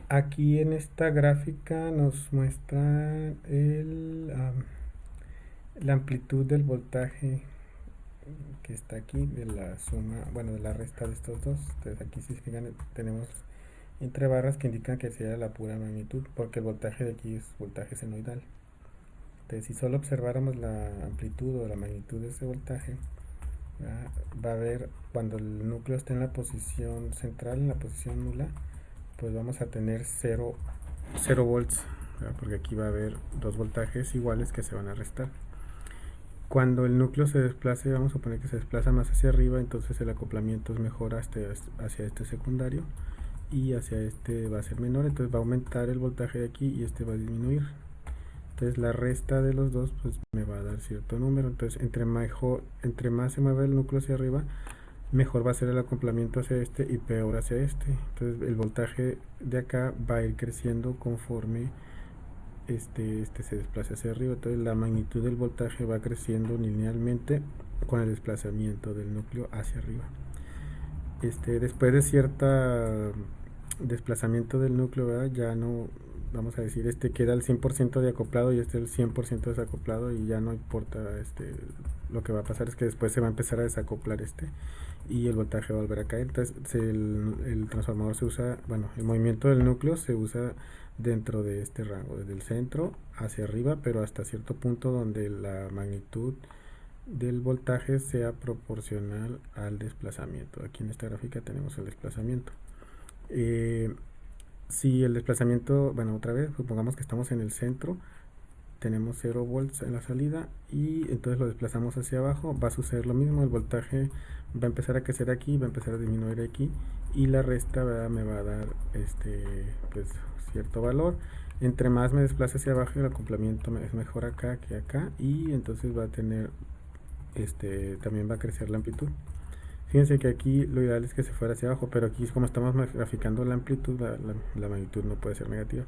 Aquí en esta gráfica nos muestra la amplitud del voltaje que está aquí de la suma, bueno, de la resta de estos dos. Entonces aquí si se fijan tenemos entre barras que indican que sea la pura magnitud, porque el voltaje de aquí es voltaje senoidal. Entonces si solo observáramos la amplitud o la magnitud de ese voltaje, va a haber, cuando el núcleo esté en la posición central, en la posición nula, pues vamos a tener 0 volts, ¿verdad? Porque aquí va a haber dos voltajes iguales que se van a restar. Cuando el núcleo se desplace, vamos a suponer que se desplaza más hacia arriba, entonces el acoplamiento es mejor hacia este secundario, y hacia este va a ser menor, entonces va a aumentar el voltaje de aquí y este va a disminuir. Entonces la resta de los dos pues me va a dar cierto número. Entonces entre más se mueve el núcleo hacia arriba, mejor va a ser el acoplamiento hacia este y peor hacia este. Entonces el voltaje de acá va a ir creciendo conforme este se desplaza hacia arriba. Entonces la magnitud del voltaje va creciendo linealmente con el desplazamiento del núcleo hacia arriba. Después de cierta desplazamiento del núcleo, ¿verdad? Ya no, vamos a decir, queda al 100% de acoplado y el 100% desacoplado, y ya no importa, lo que va a pasar es que después se va a empezar a desacoplar y el voltaje va a volver a caer. Entonces el transformador se usa, bueno, el movimiento del núcleo se usa dentro de este rango, desde el centro hacia arriba, pero hasta cierto punto donde la magnitud del voltaje sea proporcional al desplazamiento. Aquí en esta gráfica tenemos el desplazamiento. Si el desplazamiento, bueno, otra vez, supongamos que estamos en el centro, tenemos 0 volts en la salida y entonces lo desplazamos hacia abajo, va a suceder lo mismo, el voltaje va a empezar a crecer aquí, va a empezar a disminuir aquí, y la resta, ¿verdad?, me va a dar pues cierto valor. Entre más me desplace hacia abajo, el acoplamiento es mejor acá que acá, y entonces va a tener también va a crecer la amplitud. Fíjense que aquí lo ideal es que se fuera hacia abajo, pero aquí como estamos graficando la amplitud, la magnitud no puede ser negativa.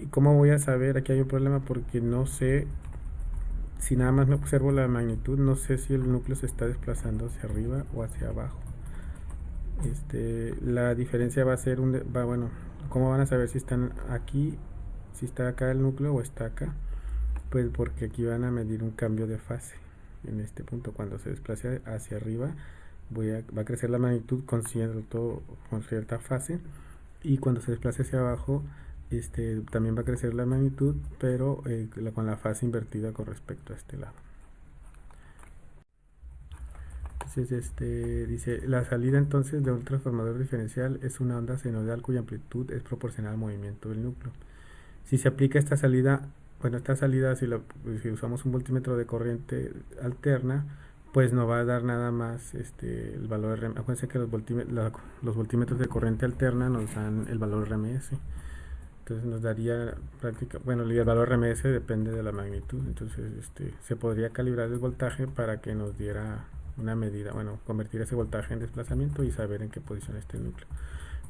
¿Y cómo voy a saber? Aquí hay un problema porque no sé, si nada más me observo la magnitud, no sé si el núcleo se está desplazando hacia arriba o hacia abajo. La diferencia va a ser bueno, ¿cómo van a saber si están aquí, si está acá el núcleo o está acá? Pues porque aquí van a medir un cambio de fase. En este punto, cuando se desplace hacia arriba, va a crecer la magnitud con cierta fase, y cuando se desplace hacia abajo, también va a crecer la magnitud, pero con la fase invertida con respecto a este lado. Entonces, dice, la salida entonces de un transformador diferencial es una onda senoidal cuya amplitud es proporcional al movimiento del núcleo. Si se aplica esta salida, bueno, esta salida, si usamos un voltímetro de corriente alterna, pues no va a dar nada más el valor RMS. Acuérdense que los voltímetros de corriente alterna nos dan el valor RMS. Entonces nos daría bueno, el valor RMS depende de la magnitud. Entonces se podría calibrar el voltaje para que nos diera una medida, bueno, convertir ese voltaje en desplazamiento y saber en qué posición está el núcleo.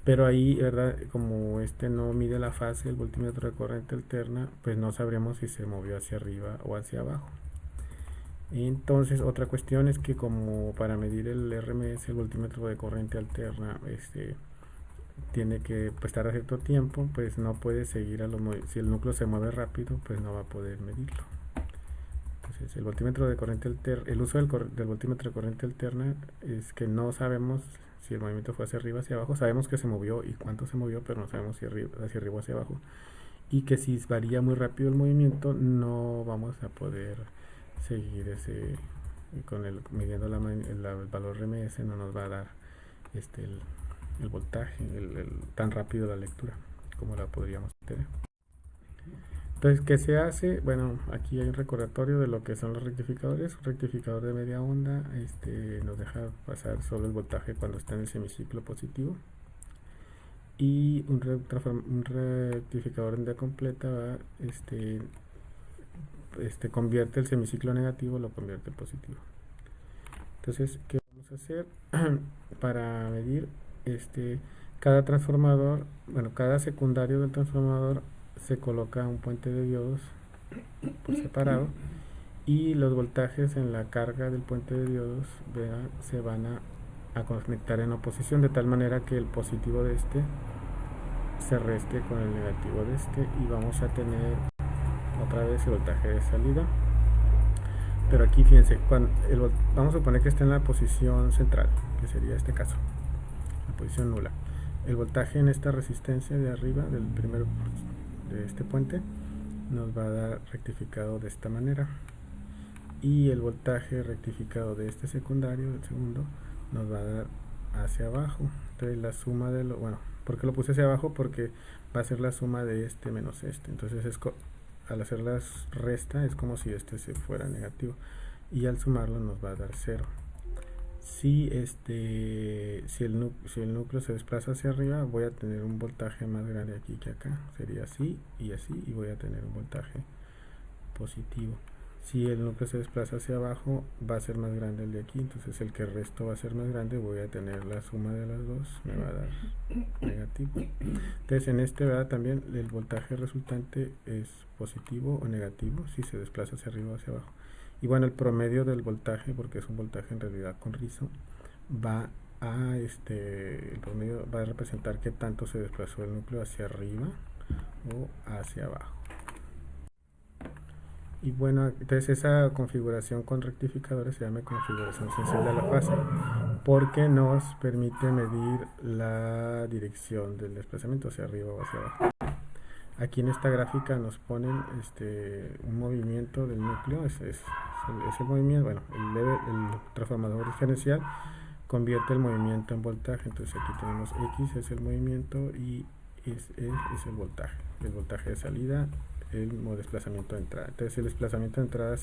Pero ahí, ¿verdad?, como no mide la fase, el voltímetro de corriente alterna, pues no sabremos si se movió hacia arriba o hacia abajo. Entonces, otra cuestión es que como para medir el RMS, el voltímetro de corriente alterna, tiene que estar a cierto tiempo, pues no puede seguir si el núcleo se mueve rápido, pues no va a poder medirlo. Entonces, el voltímetro de corriente alterna, el uso del voltímetro de corriente alterna es que no sabemos si el movimiento fue hacia arriba, hacia abajo. Sabemos que se movió y cuánto se movió, pero no sabemos si hacia arriba o hacia abajo. Y que si varía muy rápido el movimiento, no vamos a poder seguir midiendo el valor RMS, no nos va a dar el voltaje, tan rápido la lectura como la podríamos tener. Entonces, ¿qué se hace? Bueno, aquí hay un recordatorio de lo que son los rectificadores. Un rectificador de media onda nos deja pasar solo el voltaje cuando está en el semiciclo positivo. Y un rectificador en onda completa convierte el semiciclo negativo, lo convierte en positivo. Entonces, ¿qué vamos a hacer para medir cada transformador? Bueno, cada secundario del transformador se coloca un puente de diodos por separado, y los voltajes en la carga del puente de diodos se van a conectar en oposición, de tal manera que el positivo de se reste con el negativo de este y vamos a tener otra vez el voltaje de salida. Pero aquí fíjense, vamos a suponer que está en la posición central, que sería este caso, la posición nula. El voltaje en esta resistencia de arriba, del primero de este puente, nos va a dar rectificado de esta manera. Y el voltaje rectificado de este secundario, del segundo, nos va a dar hacia abajo. Entonces la suma de bueno, ¿por qué lo puse hacia abajo? Porque va a ser la suma de este menos este. Entonces al hacer la resta es como si este se fuera negativo. Y al sumarlo nos va a dar 0. Si el núcleo se desplaza hacia arriba, voy a tener un voltaje más grande aquí que acá. Sería así, y voy a tener un voltaje positivo. Si el núcleo se desplaza hacia abajo, va a ser más grande el de aquí, entonces el que resto va a ser más grande, voy a tener la suma de las dos, me va a dar negativo. Entonces en este, ¿verdad? También el voltaje resultante es positivo o negativo si se desplaza hacia arriba o hacia abajo. Y bueno, el promedio del voltaje, porque es un voltaje en realidad con rizo, el promedio va a representar qué tanto se desplazó el núcleo hacia arriba o hacia abajo. Y bueno, entonces esa configuración con rectificadores se llama configuración sensible a la fase, porque nos permite medir la dirección del desplazamiento hacia arriba o hacia abajo. Aquí en esta gráfica nos ponen un movimiento del núcleo, es el movimiento, bueno, el transformador diferencial convierte el movimiento en voltaje. Entonces aquí tenemos X es el movimiento y es el voltaje de salida, el desplazamiento de entrada. Entonces el desplazamiento de entrada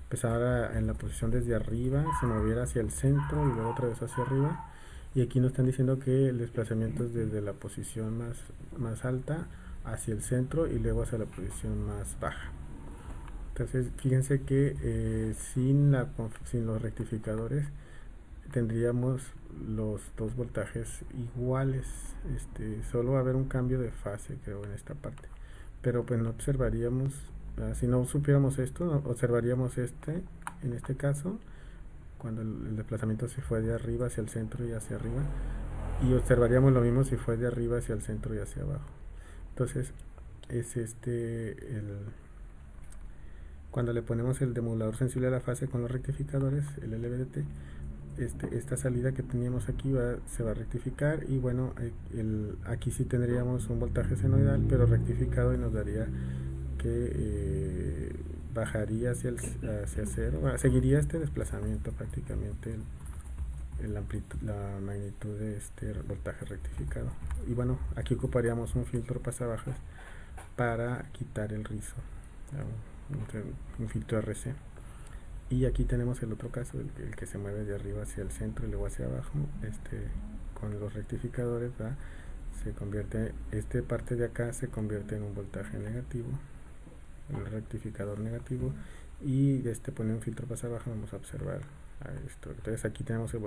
empezara en la posición desde arriba, se moviera hacia el centro y luego otra vez hacia arriba. Y aquí nos están diciendo que el desplazamiento es desde la posición más alta hacia el centro y luego hacia la posición más baja. Entonces fíjense que sin los rectificadores tendríamos los dos voltajes iguales. Solo va a haber un cambio de fase, creo, en esta parte, pero pues no observaríamos, si no supiéramos esto, no observaríamos en este caso, cuando el desplazamiento se fue de arriba hacia el centro y hacia arriba, y observaríamos lo mismo si fue de arriba hacia el centro y hacia abajo. Entonces es cuando le ponemos el demodulador sensible a la fase con los rectificadores, el LVDT, esta salida que teníamos aquí se va a rectificar, y bueno, aquí sí tendríamos un voltaje senoidal pero rectificado, y nos daría que bajaría hacia 0, seguiría este desplazamiento prácticamente la magnitud de este voltaje rectificado. Y bueno, aquí ocuparíamos un filtro pasabajas para quitar el rizo, un filtro RC. Y aquí tenemos el otro caso, el que se mueve de arriba hacia el centro y luego hacia abajo. Con los rectificadores se convierte, parte de acá se convierte en un voltaje negativo, el rectificador negativo, y pone un filtro pasabaja. Vamos a observar esto. Entonces aquí tenemos el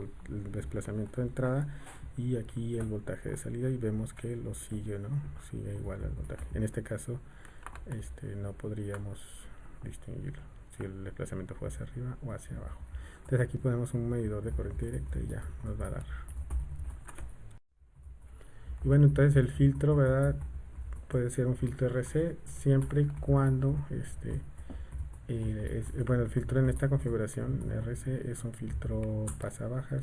desplazamiento de entrada y aquí el voltaje de salida, y vemos que lo sigue, ¿no? Sigue igual al voltaje. En este caso no podríamos distinguirlo si el desplazamiento fue hacia arriba o hacia abajo. Entonces aquí ponemos un medidor de corriente directa y ya nos va a dar. Y bueno, entonces el filtro, ¿verdad? Puede ser un filtro RC siempre y cuando bueno, el filtro en esta configuración RC es un filtro pasabajas,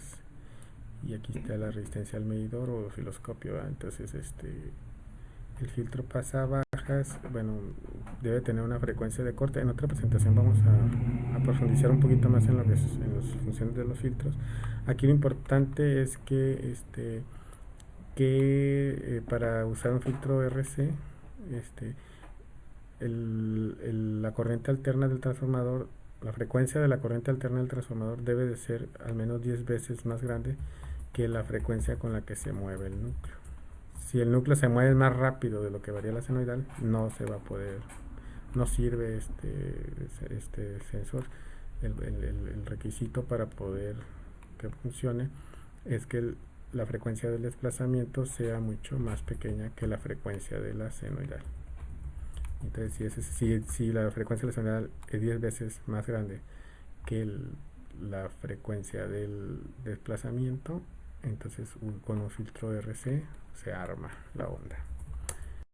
y aquí está la resistencia al medidor o osciloscopio, ¿verdad? Entonces el filtro pasabajas, bueno, debe tener una frecuencia de corte. En otra presentación vamos a profundizar un poquito más en las funciones de los filtros. Aquí lo importante es que para usar un filtro RC, la corriente alterna del transformador, la frecuencia de la corriente alterna del transformador debe de ser al menos 10 veces más grande que la frecuencia con la que se mueve el núcleo. Si el núcleo se mueve más rápido de lo que varía la senoidal, no se va a poder, no sirve este sensor. El requisito para poder que funcione es que la frecuencia del desplazamiento sea mucho más pequeña que la frecuencia de la senoidal. Entonces si la frecuencia de la senoidal es 10 veces más grande que la frecuencia del desplazamiento, entonces con un filtro RC se arma la onda.